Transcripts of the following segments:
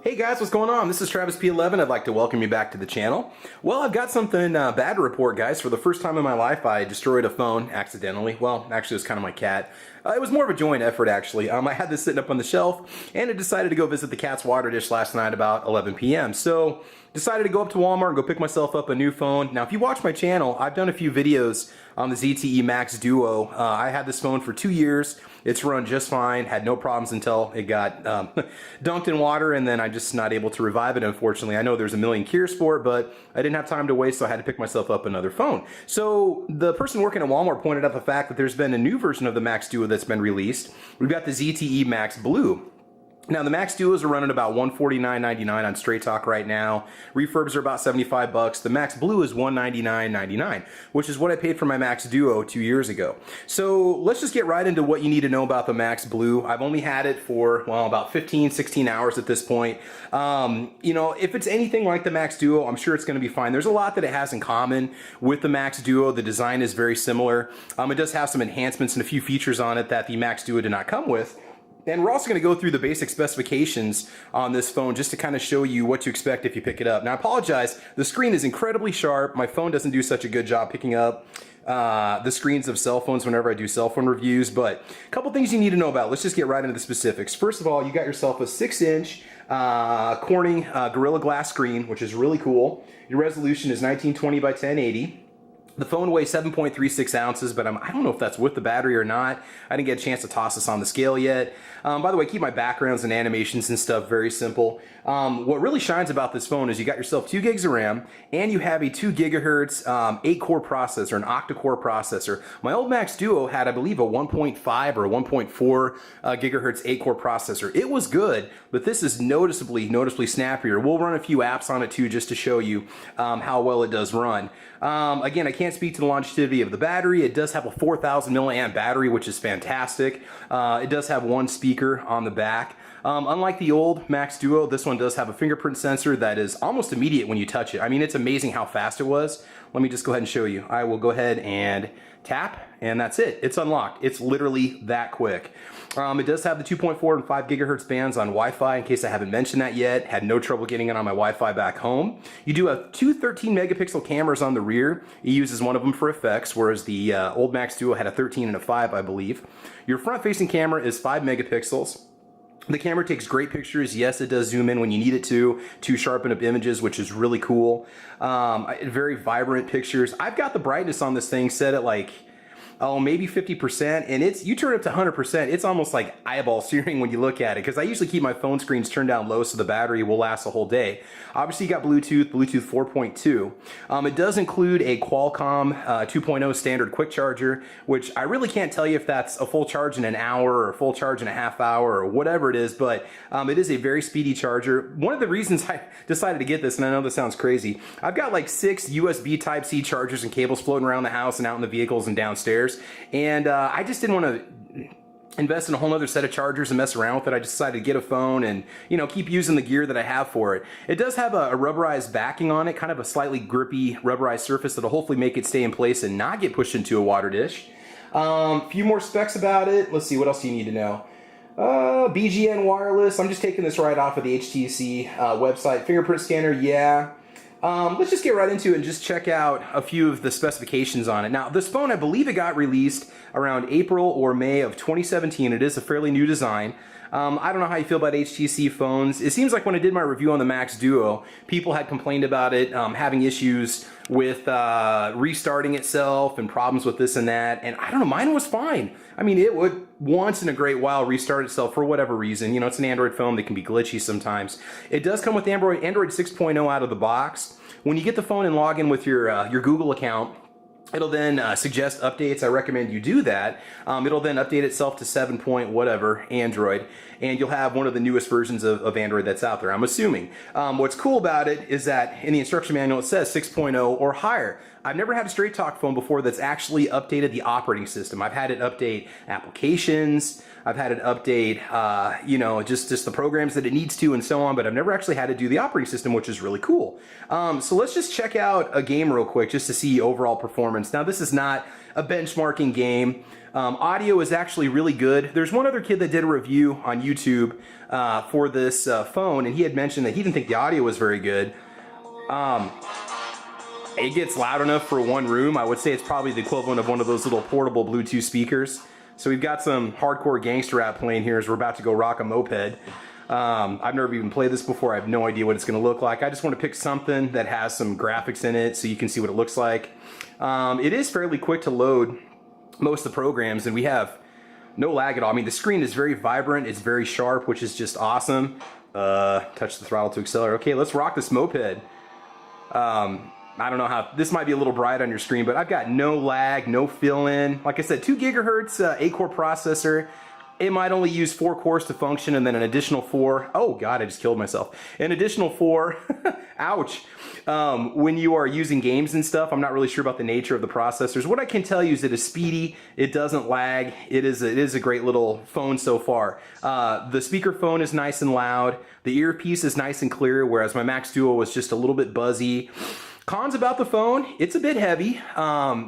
Hey guys, what's going on? This is Travis P11. I'd like to welcome you back to the channel. Well, I've got something bad to report, guys. For the first time in my life, I destroyed a phone accidentally. Well, actually, it was kind of my cat. It was more of a joint effort, actually. I had this sitting up on the shelf, and I decided to go visit the cat's water dish last night about 11 p.m. So, decided to go up to Walmart and go pick myself up a new phone. Now, if you watch my channel, I've done a few videos on the ZTE Max Duo. I had this phone for 2 years. It's run just fine, had no problems until it got dunked in water, and then I just not able to revive it, unfortunately. I know there's a million cures for it, but I didn't have time to waste, so I had to pick myself up another phone. So the person working at Walmart pointed out the fact that there's been a new version of the Max Duo that's been released. We've got the ZTE Max Blue. Now, the Max Duos are running about $149.99 on Straight Talk right now. Refurbs are about 75 bucks. The Max Blue is $199.99, which is what I paid for my Max Duo 2 years ago. So let's just get right into what you need to know about the Max Blue. I've only had it for, well, about 15, 16 hours at this point. You know, if it's anything like the Max Duo, I'm sure it's going to be fine. There's a lot that it has in common with the Max Duo. The design is very similar. It does have some enhancements and a few features on it that the Max Duo did not come with. And we're also going to go through the basic specifications on this phone just to kind of show you what to expect if you pick it up. Now, I apologize. The screen is incredibly sharp. My phone doesn't do such a good job picking up the screens of cell phones whenever I do cell phone reviews. But a couple things you need to know about. Let's just get right into the specifics. First of all, you got yourself a 6-inch Corning Gorilla Glass screen, which is really cool. Your resolution is 1920 by 1080. The phone weighs 7.36 ounces, but I don't know if that's with the battery or not. I didn't get a chance to toss this on the scale yet. By the way, keep my backgrounds and animations and stuff very simple. What really shines about this phone is you got yourself 2 gigs of RAM, and you have a 2 gigahertz 8-core processor, an octa-core processor. My old Max Duo had, I believe, a 1.5 or a 1.4 gigahertz 8-core processor. It was good, but this is noticeably snappier. We'll run a few apps on it too, just to show you how well it does run. Again, I can't speak to the longevity of the battery. It does have a 4,000 milliamp battery, which is fantastic. It does have one speaker on the back. Unlike the old Max Duo, this one does have a fingerprint sensor that is almost immediate when you touch it. I mean, it's amazing how fast it was. Let me just go ahead and show you. I will go ahead and tap, and that's it. It's unlocked. It's literally that quick. It does have the 2.4 and 5 gigahertz bands on Wi-Fi, in case I haven't mentioned that yet. Had no trouble getting it on my Wi-Fi back home. You do have 2 13 megapixel cameras on the rear. It uses one of them for effects, whereas the old Max Duo had a 13 and a 5, I believe. Your front-facing camera is 5 megapixels. The camera takes great pictures. Yes, it does zoom in when you need it to sharpen up images, which is really cool. Very vibrant pictures. I've got the brightness on this thing set at like, oh, maybe 50%, and you turn it to 100%, it's almost like eyeball searing when you look at it, because I usually keep my phone screens turned down low so the battery will last a whole day. Obviously, you got Bluetooth 4.2. It does include a Qualcomm 2.0 standard quick charger, which I really can't tell you if that's a full charge in an hour or a full charge in a half hour or whatever it is, but it is a very speedy charger. One of the reasons I decided to get this, and I know this sounds crazy, I've got like 6 USB Type-C chargers and cables floating around the house and out in the vehicles and downstairs. And I just didn't want to invest in a whole other set of chargers and mess around with it. I just decided to get a phone and, you know, keep using the gear that I have for it. It does have a rubberized backing on it, kind of a slightly grippy rubberized surface that'll hopefully make it stay in place and not get pushed into a water dish. A few more specs about it. Let's see, what else do you need to know? BGN wireless. I'm just taking this right off of the HTC website. Fingerprint scanner, yeah. Let's just get right into it and just check out a few of the specifications on it. Now, this phone, I believe it got released around April or May of 2017. It is a fairly new design. I don't know how you feel about HTC phones. It seems like when I did my review on the Max Duo, people had complained about it having issues with restarting itself and problems with this and that. And I don't know, mine was fine. I mean, it would once in a great while restart itself for whatever reason. You know, it's an Android phone that can be glitchy sometimes. It does come with Android 6.0 out of the box. When you get the phone and log in with your Google account, it'll then suggest updates. I recommend you do that. It'll then update itself to 7 point whatever Android, and you'll have one of the newest versions of Android that's out there, I'm assuming. What's cool about it is that in the instruction manual it says 6.0 or higher. I've never had a Straight Talk phone before that's actually updated the operating system. I've had it update applications, I've had it update, you know, just the programs that it needs to and so on, but I've never actually had to do the operating system, which is really cool. So let's just check out a game real quick just to see overall performance. Now, this is not a benchmarking game. Audio is actually really good. There's one other kid that did a review on YouTube for this phone, and he had mentioned that he didn't think the audio was very good. It gets loud enough for one room. I would say it's probably the equivalent of one of those little portable Bluetooth speakers. So we've got some hardcore gangster rap playing here as we're about to go rock a moped. I've never even played this before. I have no idea what it's going to look like. I just want to pick something that has some graphics in it so you can see what it looks like. It is fairly quick to load most of the programs, and we have no lag at all. I mean, the screen is very vibrant. It's very sharp, which is just awesome. Touch the throttle to accelerate. Okay, let's rock this moped. I don't know how, this might be a little bright on your screen, but I've got no lag, no fill-in. Like I said, 2 gigahertz 8-core processor. It might only use 4 cores to function, and then an additional 4. Oh God, I just killed myself. An additional 4, ouch. When you are using games and stuff, I'm not really sure about the nature of the processors. What I can tell you is it is speedy, it doesn't lag, it is a great little phone so far. The speakerphone is nice and loud, the earpiece is nice and clear, whereas my Max Duo was just a little bit buzzy. Cons about the phone, it's a bit heavy.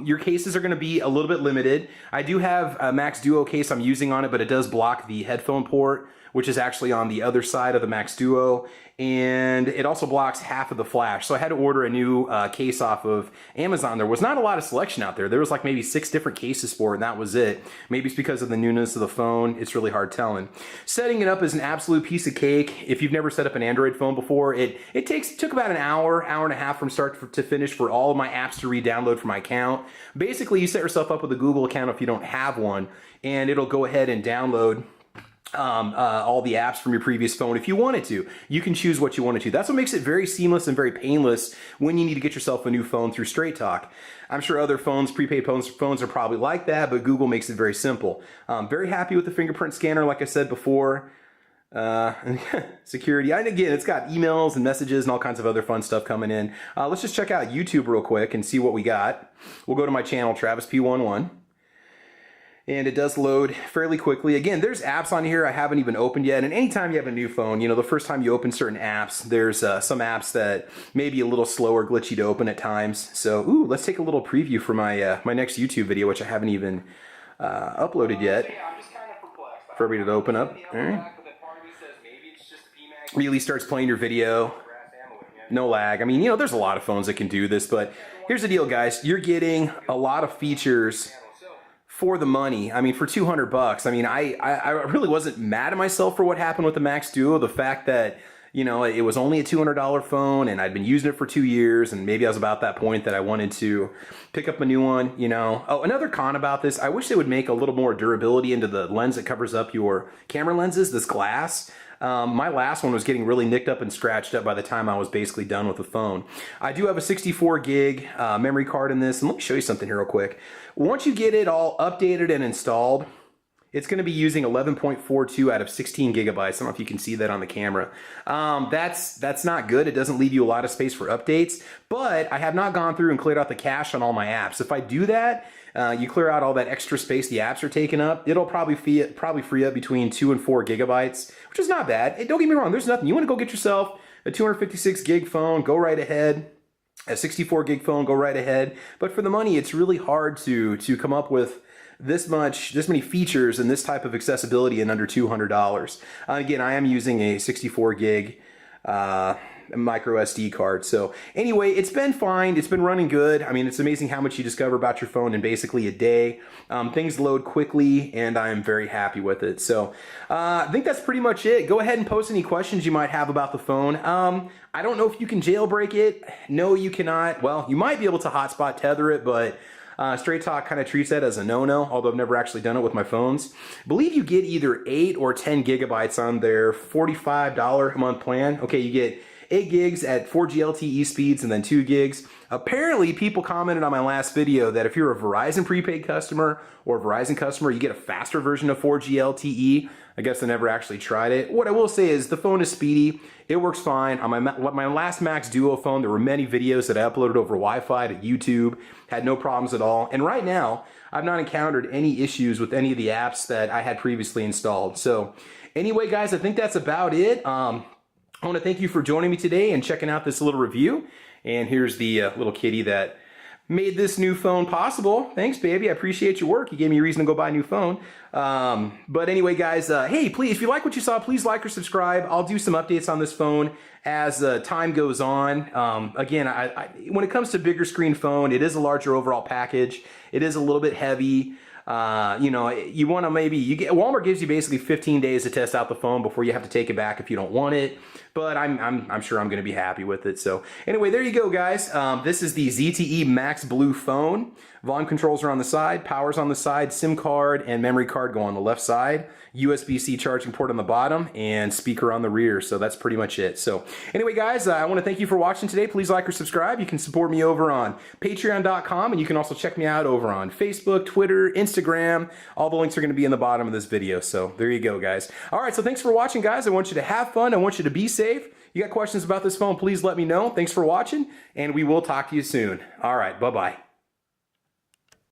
Your cases are going to be a little bit limited. I do have a Max Duo case I'm using on it, but it does block the headphone port, which is actually on the other side of the Max Duo, and it also blocks half of the flash. So I had to order a new case off of Amazon. There was not a lot of selection out there. There was like maybe 6 different cases for it, and that was it. Maybe it's because of the newness of the phone. It's really hard telling. Setting it up is an absolute piece of cake. If you've never set up an Android phone before, it took about an hour and a half from start to finish for all of my apps to re-download from my account. Basically, you set yourself up with a Google account if you don't have one, and it'll go ahead and download all the apps from your previous phone if you wanted to. You can choose what you wanted to. That's what makes it very seamless and very painless when you need to get yourself a new phone through Straight Talk. I'm sure other phones, prepaid phones are probably like that, but Google makes it very simple. Very happy with the fingerprint scanner, like I said before. Security, and again, it's got emails and messages and all kinds of other fun stuff coming in. Let's just check out YouTube real quick and see what we got. We'll go to my channel, Travis P11. And it does load fairly quickly. Again, there's apps on here I haven't even opened yet. And anytime you have a new phone, you know, the first time you open certain apps, there's some apps that may be a little slow or glitchy to open at times. So, ooh, let's take a little preview for my my next YouTube video, which I haven't even uploaded yet. For everybody to open up. All right. Really starts playing your video. No lag. I mean, you know, there's a lot of phones that can do this, but here's the deal, guys. You're getting a lot of features for the money. I mean, for 200 bucks. I mean, I really wasn't mad at myself for what happened with the Max Duo. The fact that, you know, it was only a $200 phone and I'd been using it for 2 years, and maybe I was about that point that I wanted to pick up a new one, you know. Oh, another con about this, I wish they would make a little more durability into the lens that covers up your camera lenses, this glass. My last one was getting really nicked up and scratched up by the time I was basically done with the phone. I do have a 64 gig memory card in this, and let me show you something here real quick. Once you get it all updated and installed, it's going to be using 11.42 out of 16 gigabytes. I don't know if you can see that on the camera. That's not good. It doesn't leave you a lot of space for updates, but I have not gone through and cleared out the cache on all my apps. If I do that, you clear out all that extra space the apps are taking up, it'll probably free up between 2 and 4 gigabytes, which is not bad. Hey, don't get me wrong, there's nothing. You want to go get yourself a 256 gig phone, go right ahead. A 64 gig phone, go right ahead. But for the money, it's really hard to come up with this many features and this type of accessibility in under $200. Again, I am using a 64 gig micro SD card. So anyway, it's been fine. It's been running good. I mean, it's amazing how much you discover about your phone in basically a day. Things load quickly, and I'm very happy with it. So I think that's pretty much it. Go ahead and post any questions you might have about the phone. I don't know if you can jailbreak it. No, you cannot. Well, you might be able to hotspot tether it, but Straight Talk kind of treats that as a no-no, although I've never actually done it with my phones. I believe you get either 8 or 10 gigabytes on their $45 a month plan. Okay, you get 8 gigs at 4G LTE speeds and then 2 gigs. Apparently, people commented on my last video that if you're a Verizon prepaid customer or a Verizon customer, you get a faster version of 4G LTE. I guess I never actually tried it. What I will say is the phone is speedy. It works fine. On my last Max Duo phone, there were many videos that I uploaded over Wi-Fi to YouTube. Had no problems at all. And right now, I've not encountered any issues with any of the apps that I had previously installed. So anyway, guys, I think that's about it. I want to thank you for joining me today and checking out this little review. And here's the little kitty that made this new phone possible. Thanks, baby. I appreciate your work. You gave me a reason to go buy a new phone. But anyway, guys, hey, please, if you like what you saw, please like or subscribe. I'll do some updates on this phone as time goes on. Again, when it comes to bigger screen phone, it is a larger overall package. It is a little bit heavy. You know, you want to Walmart gives you basically 15 days to test out the phone before you have to take it back if you don't want it. But I'm sure I'm going to be happy with it. So anyway, there you go, guys. This is the ZTE Max Blue phone. Volume controls are on the side, power's on the side, SIM card and memory card go on the left side, USB-C charging port on the bottom, and speaker on the rear. So that's pretty much it. So anyway, guys, I want to thank you for watching today. Please like or subscribe. You can support me over on patreon.com, and you can also check me out over on Facebook, Twitter, Instagram. All the links are going to be in the bottom of this video. So there you go, guys. All right, so thanks for watching, guys. I want you to have fun. I want you to be safe. You got questions about this phone, please let me know. Thanks for watching, and we will talk to you soon. All right, bye-bye.